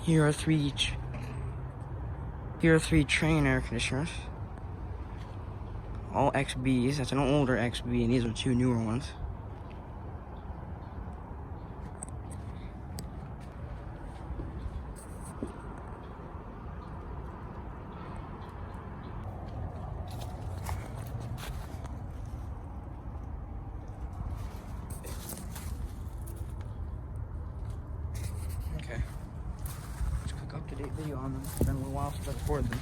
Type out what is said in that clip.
Here are three Trane air conditioners. All XBs. That's an older XB, and these are two newer ones. Okay. Let's quick up-to-date video on them. It's been a little while since I recorded them.